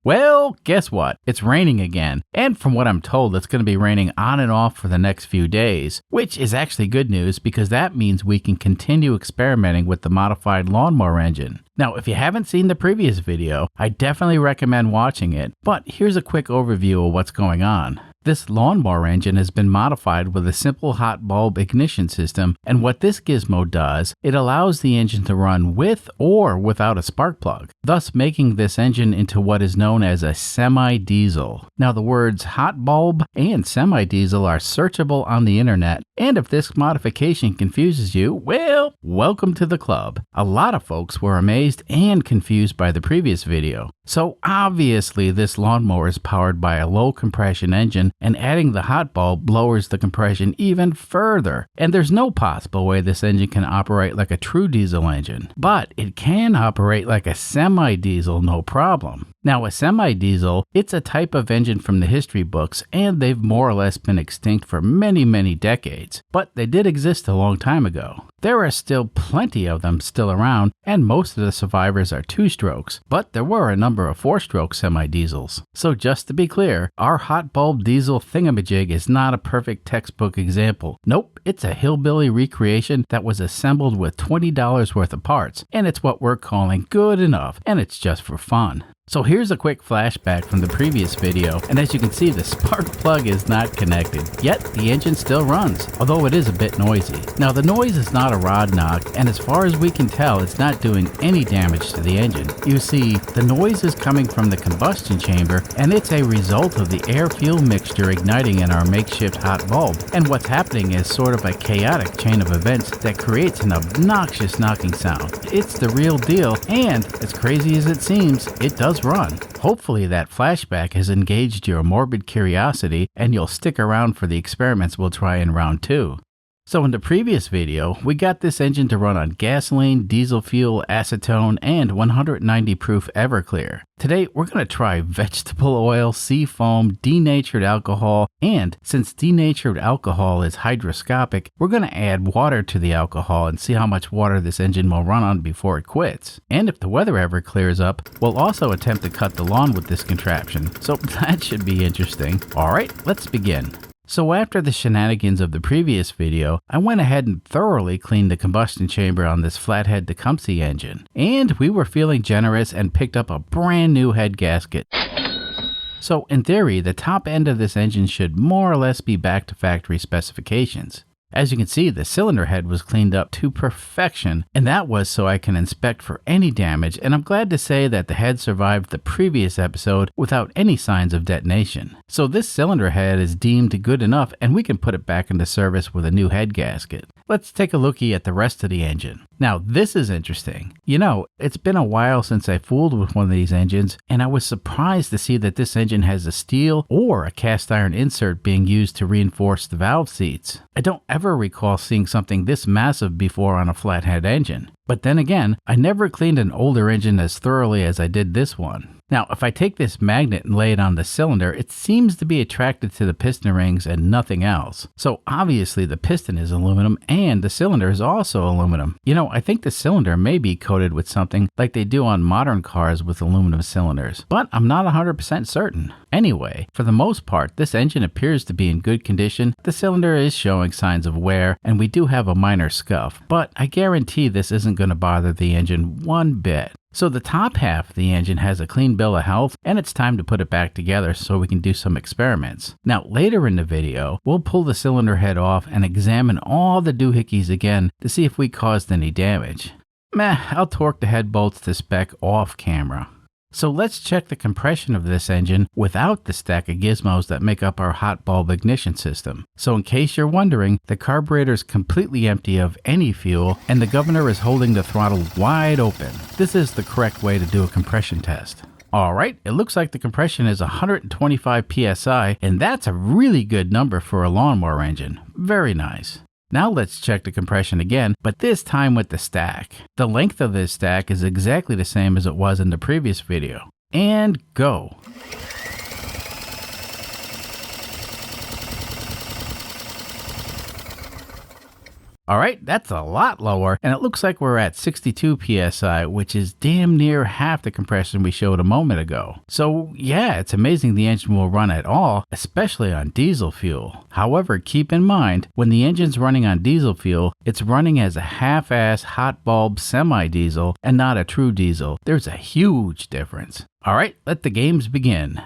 Well, guess what? It's raining again. And from what I'm told, it's going to be raining on and off for the next few days, which is actually good news because that means we can continue experimenting with the modified lawnmower engine. Now, if you haven't seen the previous video, I definitely recommend watching it, but here's a quick overview of what's going on. This lawnmower engine has been modified with a simple hot bulb ignition system, and what this gizmo does, it allows the engine to run with or without a spark plug, thus making this engine into what is known as a semi-diesel. Now, the words hot bulb and semi-diesel are searchable on the internet, and if this modification confuses you, well, welcome to the club. A lot of folks were amazed and confused by the previous video. So obviously this lawnmower is powered by a low compression engine, and adding the hot bulb lowers the compression even further. And there's no possible way this engine can operate like a true diesel engine, but it can operate like a semi-diesel no problem. Now, a semi-diesel, it's a type of engine from the history books, and they've more or less been extinct for many decades, but they did exist a long time ago. There are still plenty of them still around, and most of the survivors are 2-strokes, but there were a number of 4-stroke semi-diesels. So just to be clear, our hot bulb diesel thingamajig is not a perfect textbook example. Nope, it's a hillbilly recreation that was assembled with $20 worth of parts, and it's what we're calling good enough, and it's just for fun. So here's a quick flashback from the previous video, and as you can see, the spark plug is not connected, yet the engine still runs, although it is a bit noisy. Now, the noise is not a rod knock, and as far as we can tell, it's not doing any damage to the engine. You see, the noise is coming from the combustion chamber, and it's a result of the air-fuel mixture igniting in our makeshift hot bulb. And what's happening is sort of a chaotic chain of events that creates an obnoxious knocking sound. It's the real deal, and as crazy as it seems, it does run. Hopefully that flashback has engaged your morbid curiosity and you'll stick around for the experiments we'll try in round 2. So in the previous video, we got this engine to run on gasoline, diesel fuel, acetone, and 190 proof Everclear. Today, we're going to try vegetable oil, sea foam, denatured alcohol, and since denatured alcohol is hygroscopic, we're going to add water to the alcohol and see how much water this engine will run on before it quits. And if the weather ever clears up, we'll also attempt to cut the lawn with this contraption, so that should be interesting. Alright, let's begin. So after the shenanigans of the previous video, I went ahead and thoroughly cleaned the combustion chamber on this flathead Tecumseh engine. And we were feeling generous and picked up a brand new head gasket. So in theory, the top end of this engine should more or less be back to factory specifications. As you can see, the cylinder head was cleaned up to perfection, and that was so I can inspect for any damage, and I'm glad to say that the head survived the previous episode without any signs of detonation. So this cylinder head is deemed good enough, and we can put it back into service with a new head gasket. Let's take a lookie at the rest of the engine. Now, this is interesting. You know, it's been a while since I fooled with one of these engines, and I was surprised to see that this engine has a steel or a cast iron insert being used to reinforce the valve seats. I don't ever recall seeing something this massive before on a flathead engine. But then again, I never cleaned an older engine as thoroughly as I did this one. Now, if I take this magnet and lay it on the cylinder, it seems to be attracted to the piston rings and nothing else. So obviously the piston is aluminum and the cylinder is also aluminum. You know, I think the cylinder may be coated with something like they do on modern cars with aluminum cylinders, but I'm not 100% certain. Anyway, for the most part, this engine appears to be in good condition. The cylinder is showing signs of wear, and we do have a minor scuff, but I guarantee this isn't going to bother the engine one bit. So the top half of the engine has a clean bill of health, and it's time to put it back together so we can do some experiments. Now later in the video, we'll pull the cylinder head off and examine all the doohickeys again to see if we caused any damage. I'll torque the head bolts to spec off camera. So let's check the compression of this engine without the stack of gizmos that make up our hot bulb ignition system. So in case you're wondering, the carburetor is completely empty of any fuel and the governor is holding the throttle wide open. This is the correct way to do a compression test. Alright, it looks like the compression is 125 psi, and that's a really good number for a lawnmower engine. Very nice. Now let's check the compression again, but this time with the stack. The length of this stack is exactly the same as it was in the previous video. And go! Alright, that's a lot lower, and it looks like we're at 62 psi, which is damn near half the compression we showed a moment ago. So yeah, it's amazing the engine will run at all, especially on diesel fuel. However, keep in mind, when the engine's running on diesel fuel, it's running as a half-ass hot bulb semi-diesel and not a true diesel. There's a huge difference. Alright, let the games begin.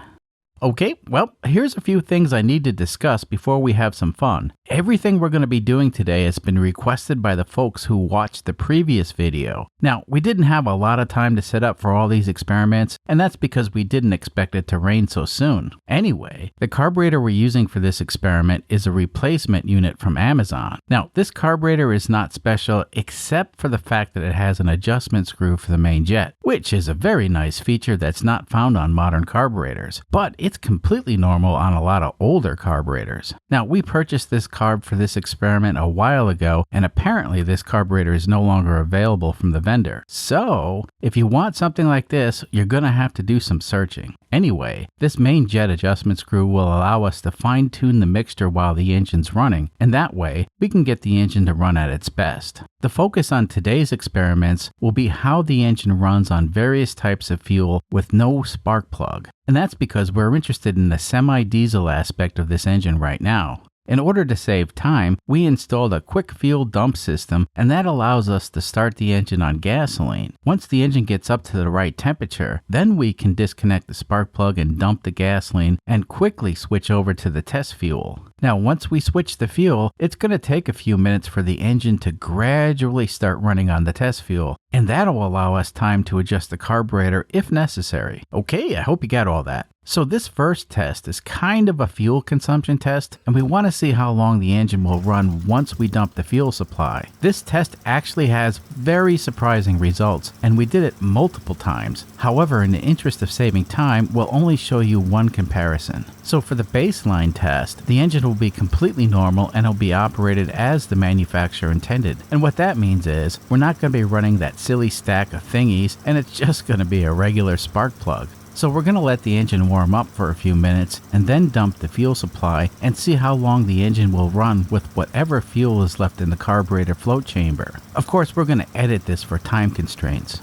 Okay, well, here's a few things I need to discuss before we have some fun. Everything we're going to be doing today has been requested by the folks who watched the previous video. Now, we didn't have a lot of time to set up for all these experiments, and that's because we didn't expect it to rain so soon. Anyway, the carburetor we're using for this experiment is a replacement unit from Amazon. Now, this carburetor is not special except for the fact that it has an adjustment screw for the main jet, which is a very nice feature that's not found on modern carburetors. But it's completely normal on a lot of older carburetors. Now, we purchased this carb for this experiment a while ago, and apparently this carburetor is no longer available from the vendor. So, if you want something like this, you're gonna have to do some searching. Anyway, this main jet adjustment screw will allow us to fine-tune the mixture while the engine's running, and that way, we can get the engine to run at its best. The focus on today's experiments will be how the engine runs on various types of fuel with no spark plug. And that's because we're interested in the semi-diesel aspect of this engine right now. In order to save time, we installed a quick fuel dump system, and that allows us to start the engine on gasoline. Once the engine gets up to the right temperature, then we can disconnect the spark plug and dump the gasoline and quickly switch over to the test fuel. Now, once we switch the fuel, it's going to take a few minutes for the engine to gradually start running on the test fuel, and that'll allow us time to adjust the carburetor if necessary. Okay, I hope you got all that. So this first test is kind of a fuel consumption test, and we want to see how long the engine will run once we dump the fuel supply. This test actually has very surprising results, and we did it multiple times. However, in the interest of saving time, we'll only show you one comparison. So for the baseline test, the engine will be completely normal and it'll be operated as the manufacturer intended. And what that means is, we're not going to be running that silly stack of thingies, and it's just going to be a regular spark plug. So we're going to let the engine warm up for a few minutes and then dump the fuel supply and see how long the engine will run with whatever fuel is left in the carburetor float chamber. Of course, we're going to edit this for time constraints.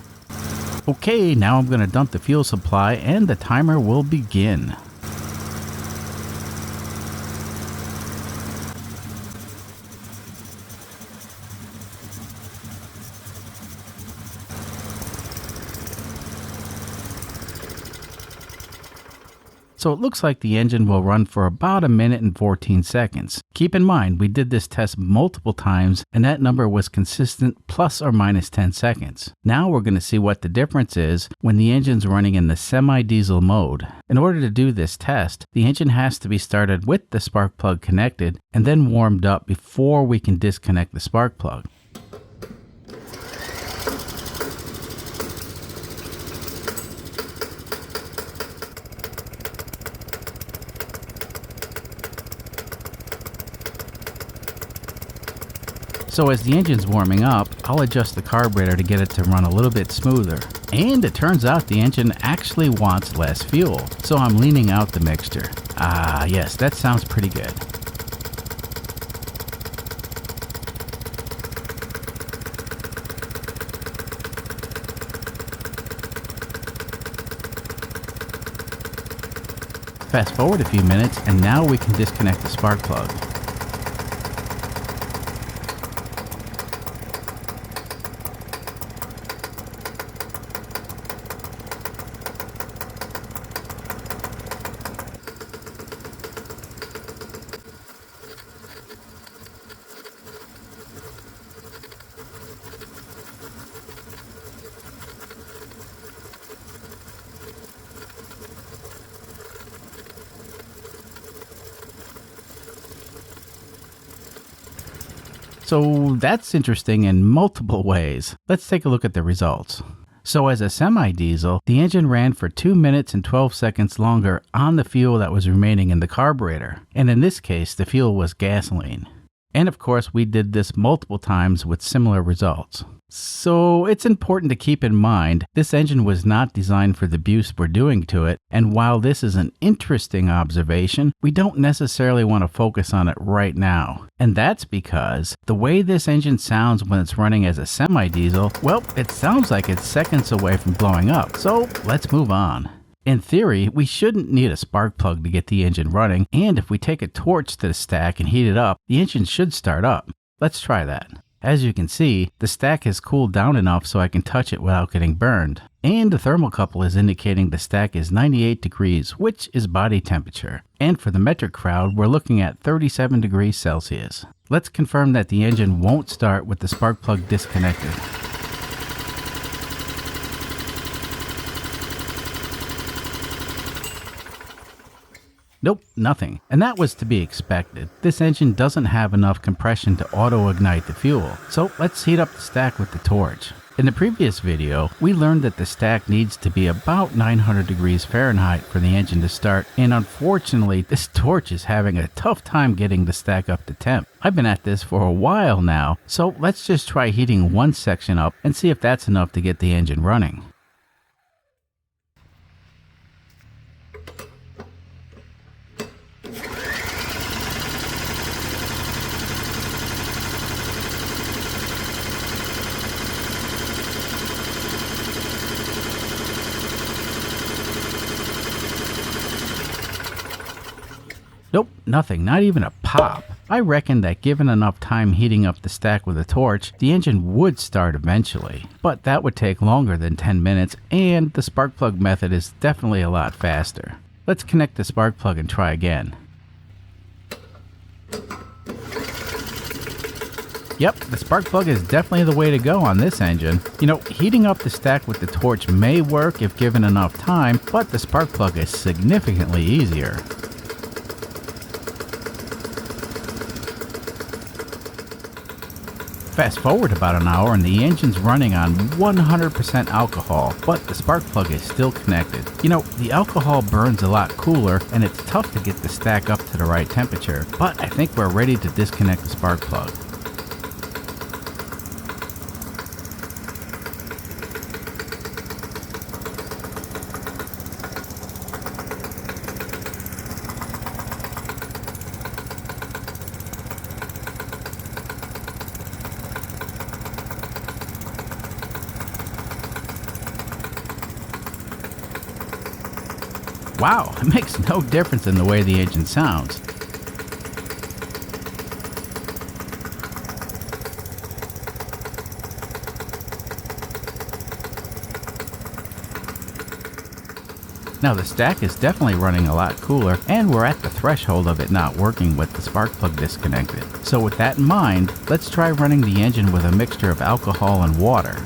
Okay, now I'm going to dump the fuel supply and the timer will begin. So it looks like the engine will run for about a minute and 14 seconds. Keep in mind, we did this test multiple times and that number was consistent plus or minus 10 seconds. Now we're going to see what the difference is when the engine's running in the semi-diesel mode. In order to do this test, the engine has to be started with the spark plug connected and then warmed up before we can disconnect the spark plug. So as the engine's warming up, I'll adjust the carburetor to get it to run a little bit smoother. And it turns out the engine actually wants less fuel, so I'm leaning out the mixture. Ah, yes, that sounds pretty good. Fast forward a few minutes, and now we can disconnect the spark plug. So that's interesting in multiple ways. Let's take a look at the results. So as a semi-diesel, the engine ran for 2 minutes and 12 seconds longer on the fuel that was remaining in the carburetor. And in this case, the fuel was gasoline. And of course, we did this multiple times with similar results. So it's important to keep in mind, this engine was not designed for the abuse we're doing to it, and while this is an interesting observation, we don't necessarily want to focus on it right now. And that's because the way this engine sounds when it's running as a semi-diesel, well, it sounds like it's seconds away from blowing up. So let's move on. In theory, we shouldn't need a spark plug to get the engine running, and if we take a torch to the stack and heat it up, the engine should start up. Let's try that. As you can see, the stack has cooled down enough so I can touch it without getting burned. And the thermocouple is indicating the stack is 98 degrees, which is body temperature. And for the metric crowd, we're looking at 37 degrees Celsius. Let's confirm that the engine won't start with the spark plug disconnected. Nope, nothing. And that was to be expected. This engine doesn't have enough compression to auto-ignite the fuel. So let's heat up the stack with the torch. In the previous video, we learned that the stack needs to be about 900 degrees Fahrenheit for the engine to start, and unfortunately, this torch is having a tough time getting the stack up to temp. I've been at this for a while now, so let's just try heating one section up and see if that's enough to get the engine running. Nope, nothing, not even a pop. I reckon that given enough time heating up the stack with a torch, the engine would start eventually. But that would take longer than 10 minutes, and the spark plug method is definitely a lot faster. Let's connect the spark plug and try again. Yep, the spark plug is definitely the way to go on this engine. You know, heating up the stack with the torch may work if given enough time, but the spark plug is significantly easier. Fast forward about an hour and the engine's running on 100% alcohol, but the spark plug is still connected. You know, the alcohol burns a lot cooler and it's tough to get the stack up to the right temperature, but I think we're ready to disconnect the spark plug. Wow, it makes no difference in the way the engine sounds. Now the stack is definitely running a lot cooler, and we're at the threshold of it not working with the spark plug disconnected. So with that in mind, let's try running the engine with a mixture of alcohol and water.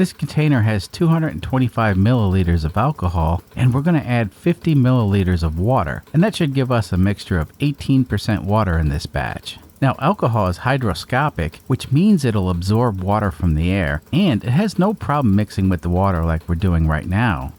This container has 225 milliliters of alcohol, and we're going to add 50 milliliters of water, and that should give us a mixture of 18% water in this batch. Now, alcohol is hygroscopic, which means it'll absorb water from the air, and it has no problem mixing with the water like we're doing right now.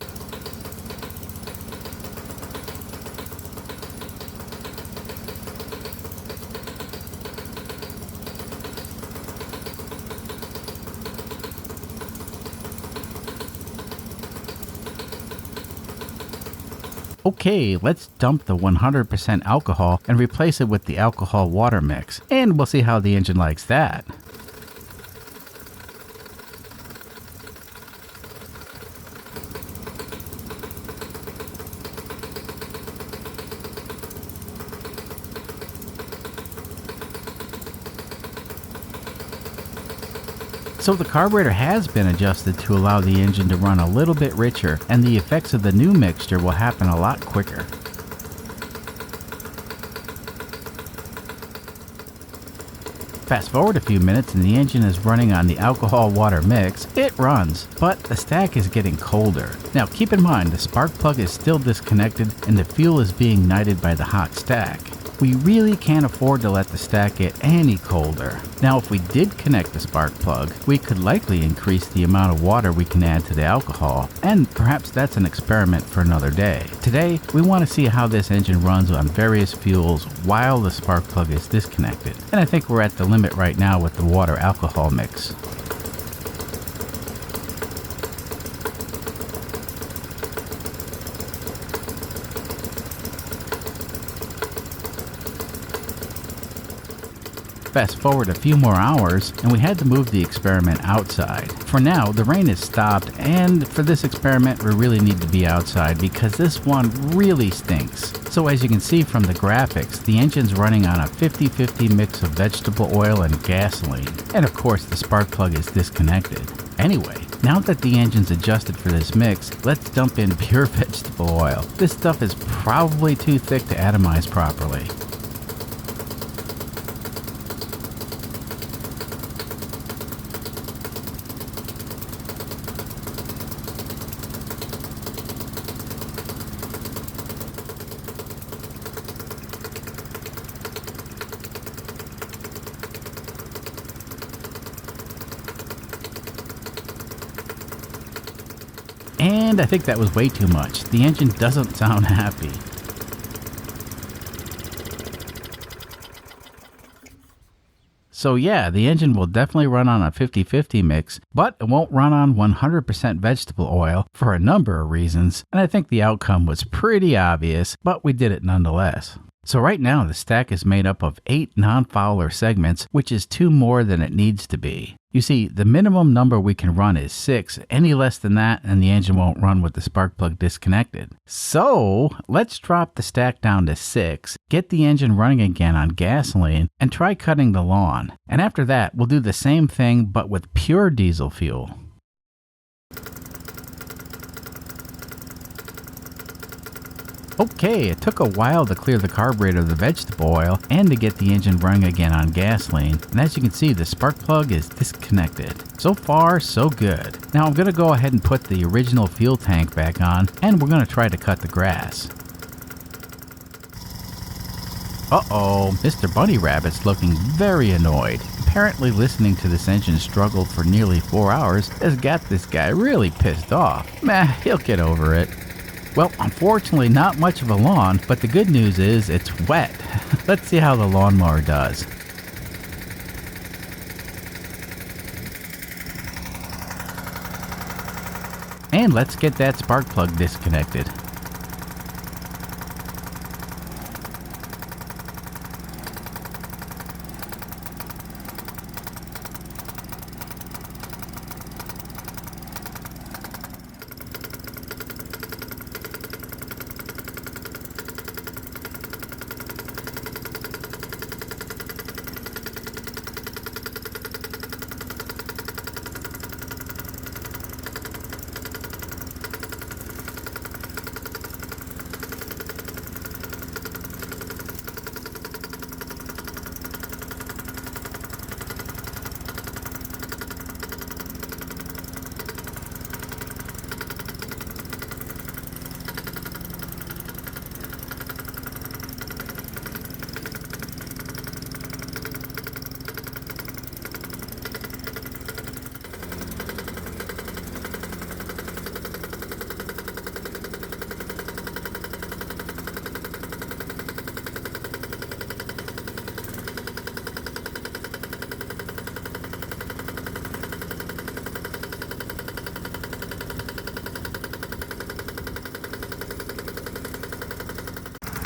Okay, let's dump the 100% alcohol and replace it with the alcohol water mix, and we'll see how the engine likes that. So the carburetor has been adjusted to allow the engine to run a little bit richer, and the effects of the new mixture will happen a lot quicker. Fast forward a few minutes and the engine is running on the alcohol water mix. It runs, but the stack is getting colder. Now keep in mind the spark plug is still disconnected and the fuel is being ignited by the hot stack. we really can't afford to let the stack get any colder. Now, if we did connect the spark plug, we could likely increase the amount of water we can add to the alcohol, and perhaps that's an experiment for another day. Today, we want to see how this engine runs on various fuels while the spark plug is disconnected, and I think we're at the limit right now with the water alcohol mix. Fast forward a few more hours, and we had to move the experiment outside. For now, the rain has stopped, and for this experiment, we really need to be outside because this one really stinks. So as you can see from the graphics, the engine's running on a 50-50 mix of vegetable oil and gasoline. And of course, the spark plug is disconnected. Anyway, now that the engine's adjusted for this mix, let's dump in pure vegetable oil. This stuff is probably too thick to atomize properly. And I think that was way too much. The engine doesn't sound happy. So yeah, the engine will definitely run on a 50-50 mix, but it won't run on 100% vegetable oil for a number of reasons, and I think the outcome was pretty obvious, but we did it nonetheless. So right now the stack is made up of 8 non-Fowler segments, which is 2 more than it needs to be. You see, the minimum number we can run is 6. Any less than that and the engine won't run with the spark plug disconnected. So let's drop the stack down to 6, get the engine running again on gasoline, and try cutting the lawn. And after that, we'll do the same thing but with pure diesel fuel. Okay, it took a while to clear the carburetor of the vegetable oil and to get the engine running again on gasoline, and as you can see, the spark plug is disconnected. So far, so good. Now I'm going to go ahead and put the original fuel tank back on, and we're going to try to cut the grass. Uh-oh, Mr. Bunny Rabbit's looking very annoyed. Apparently listening to this engine struggle for nearly 4 hours has got this guy really pissed off. Meh, he'll get over it. Well, unfortunately not much of a lawn, but the good news is it's wet. Let's see how the lawnmower does. And let's get that spark plug disconnected.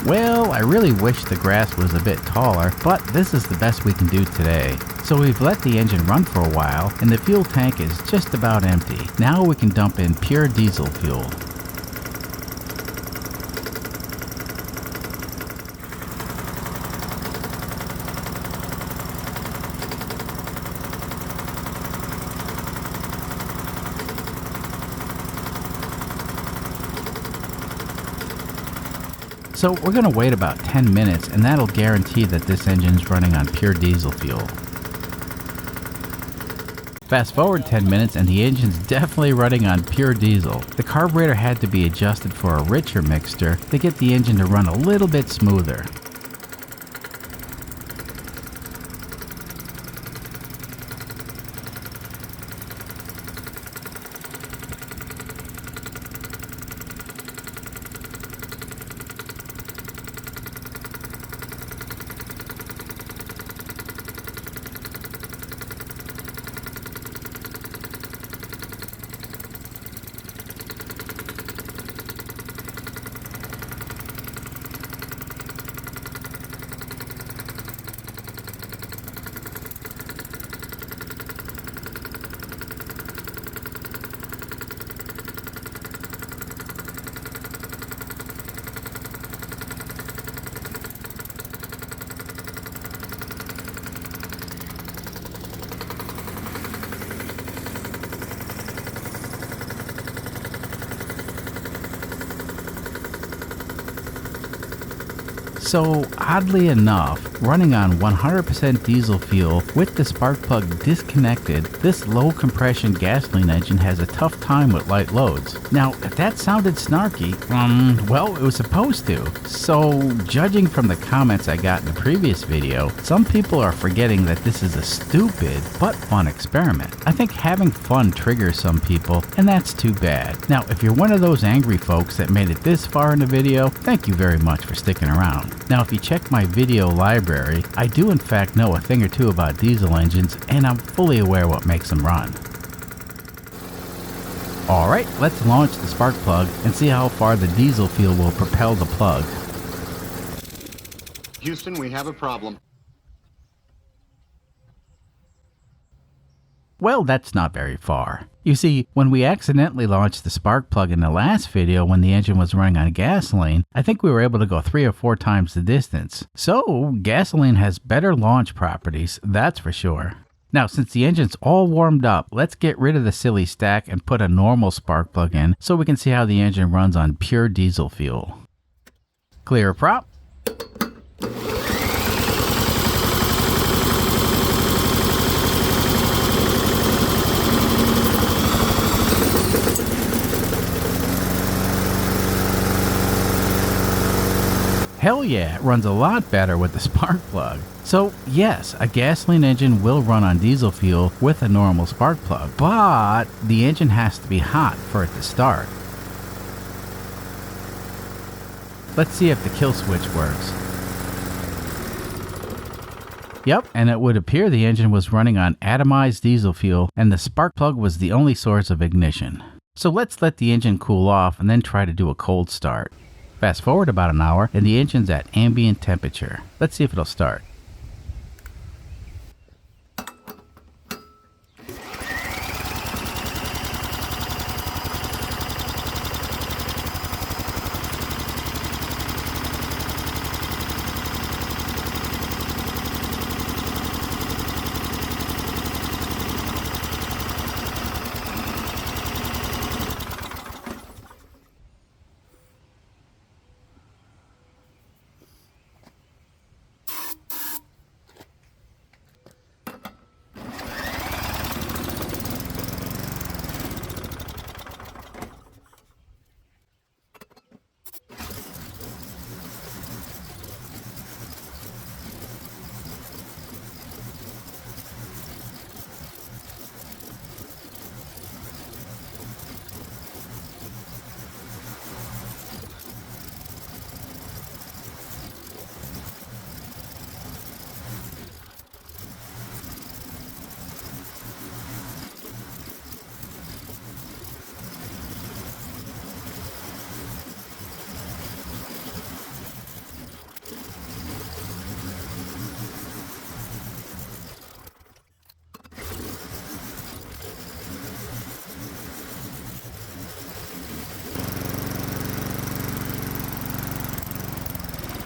Well, I really wish the grass was a bit taller, but this is the best we can do today. So we've let the engine run for a while, and the fuel tank is just about empty. Now we can dump in pure diesel fuel. So we're going to wait about 10 minutes, and that'll guarantee that this engine's running on pure diesel fuel. Fast forward 10 minutes and the engine's definitely running on pure diesel. The carburetor had to be adjusted for a richer mixture to get the engine to run a little bit smoother. So oddly enough, running on 100% diesel fuel with the spark plug disconnected, this low compression gasoline engine has a tough time with light loads. Now, if that sounded snarky, well, it was supposed to. So judging from the comments I got in the previous video, some people are forgetting that this is a stupid but fun experiment. I think having fun triggers some people, and that's too bad. Now, if you're one of those angry folks that made it this far in the video, thank you very much for sticking around. Now, if you check my video library, I do in fact know a thing or two about diesel engines, and I'm fully aware what makes them run. Alright, let's launch the spark plug and see how far the diesel fuel will propel the plug. Houston, we have a problem. Well, that's not very far. You see, when we accidentally launched the spark plug in the last video when the engine was running on gasoline, I think we were able to go 3 or 4 times the distance. So, gasoline has better launch properties, that's for sure. Now, since the engine's all warmed up, let's get rid of the silly stack and put a normal spark plug in so we can see how the engine runs on pure diesel fuel. Clear prop. Hell yeah, it runs a lot better with the spark plug. So yes, a gasoline engine will run on diesel fuel with a normal spark plug, but the engine has to be hot for it to start. Let's see if the kill switch works. Yep, and it would appear the engine was running on atomized diesel fuel and the spark plug was the only source of ignition. So let's let the engine cool off and then try to do a cold start. Fast forward about an hour and the engine's at ambient temperature. Let's see if it'll start.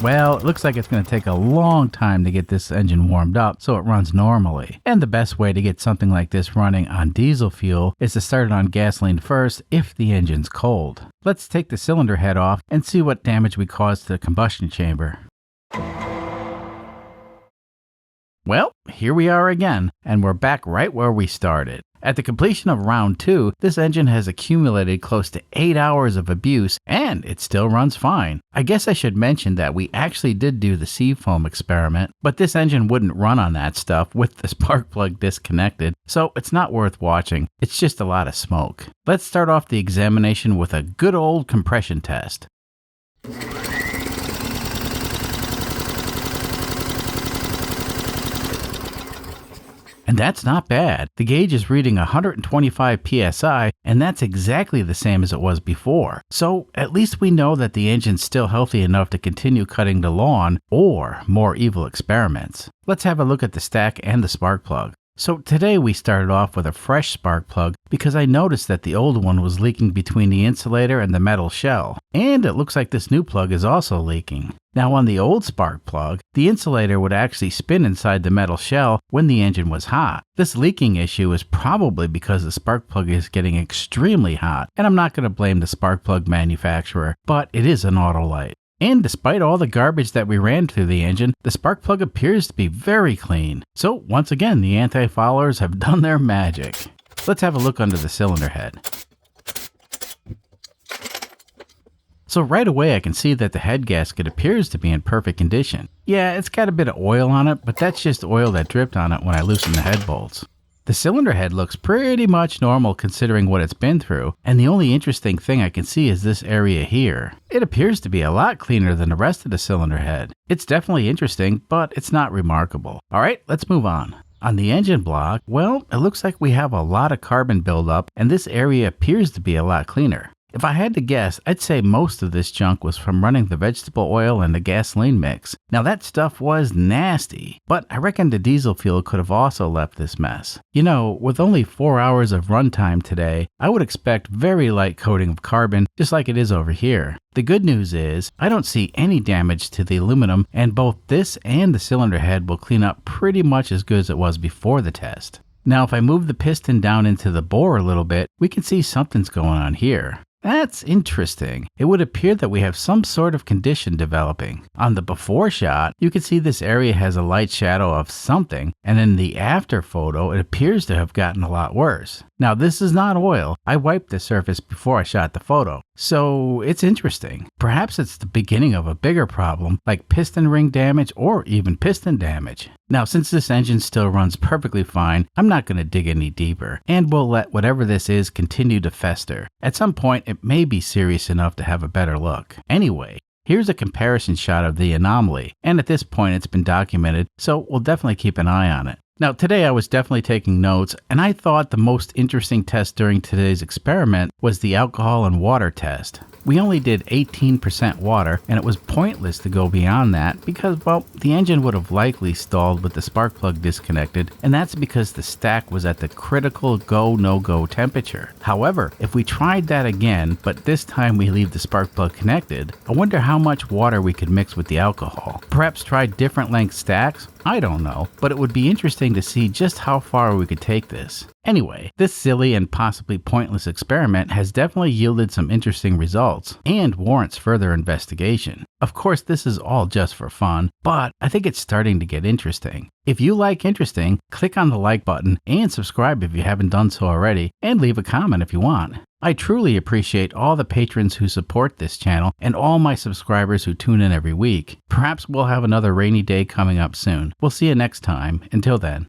Well, it looks like it's going to take a long time to get this engine warmed up so it runs normally. And the best way to get something like this running on diesel fuel is to start it on gasoline first if the engine's cold. Let's take the cylinder head off and see what damage we caused to the combustion chamber. Well, here we are again, and we're back right where we started. At the completion of round 2, this engine has accumulated close to 8 hours of abuse, and it still runs fine. I guess I should mention that we actually did do the seafoam experiment, but this engine wouldn't run on that stuff with the spark plug disconnected, so it's not worth watching. It's just a lot of smoke. Let's start off the examination with a good old compression test. And that's not bad. The gauge is reading 125 psi, and that's exactly the same as it was before. So at least we know that the engine's still healthy enough to continue cutting the lawn or more evil experiments. Let's have a look at the stack and the spark plug. So today we started off with a fresh spark plug because I noticed that the old one was leaking between the insulator and the metal shell. And it looks like this new plug is also leaking. Now on the old spark plug, the insulator would actually spin inside the metal shell when the engine was hot. This leaking issue is probably because the spark plug is getting extremely hot, and I'm not going to blame the spark plug manufacturer, but it is an Autolite. And despite all the garbage that we ran through the engine, the spark plug appears to be very clean. So once again, the anti-foulers have done their magic. Let's have a look under the cylinder head. So right away I can see that the head gasket appears to be in perfect condition. Yeah, it's got a bit of oil on it, but that's just oil that dripped on it when I loosened the head bolts. The cylinder head looks pretty much normal considering what it's been through, and the only interesting thing I can see is this area here. It appears to be a lot cleaner than the rest of the cylinder head. It's definitely interesting, but it's not remarkable. Alright, let's move on. On the engine block, well, it looks like we have a lot of carbon buildup, and this area appears to be a lot cleaner. If I had to guess, I'd say most of this junk was from running the vegetable oil and the gasoline mix. Now that stuff was nasty, but I reckon the diesel fuel could have also left this mess. You know, with only 4 hours of runtime today, I would expect very light coating of carbon, just like it is over here. The good news is, I don't see any damage to the aluminum, and both this and the cylinder head will clean up pretty much as good as it was before the test. Now if I move the piston down into the bore a little bit, we can see something's going on here. That's interesting. It would appear that we have some sort of condition developing. On the before shot, you can see this area has a light shadow of something, and in the after photo, it appears to have gotten a lot worse. Now this is not oil. I wiped the surface before I shot the photo, so it's interesting. Perhaps it's the beginning of a bigger problem, like piston ring damage or even piston damage. Now since this engine still runs perfectly fine, I'm not going to dig any deeper, and we'll let whatever this is continue to fester. At some point, it may be serious enough to have a better look. Anyway, here's a comparison shot of the anomaly, and at this point it's been documented, so we'll definitely keep an eye on it. Now today I was definitely taking notes, and I thought the most interesting test during today's experiment was the alcohol and water test. We only did 18% water, and it was pointless to go beyond that because, well, the engine would have likely stalled with the spark plug disconnected, and that's because the stack was at the critical go-no-go temperature. However, if we tried that again, but this time we leave the spark plug connected, I wonder how much water we could mix with the alcohol. Perhaps try different length stacks? I don't know, but it would be interesting to see just how far we could take this. Anyway, this silly and possibly pointless experiment has definitely yielded some interesting results and warrants further investigation. Of course, this is all just for fun, but I think it's starting to get interesting. If you like interesting, click on the like button and subscribe if you haven't done so already, and leave a comment if you want. I truly appreciate all the patrons who support this channel and all my subscribers who tune in every week. Perhaps we'll have another rainy day coming up soon. We'll see you next time. Until then.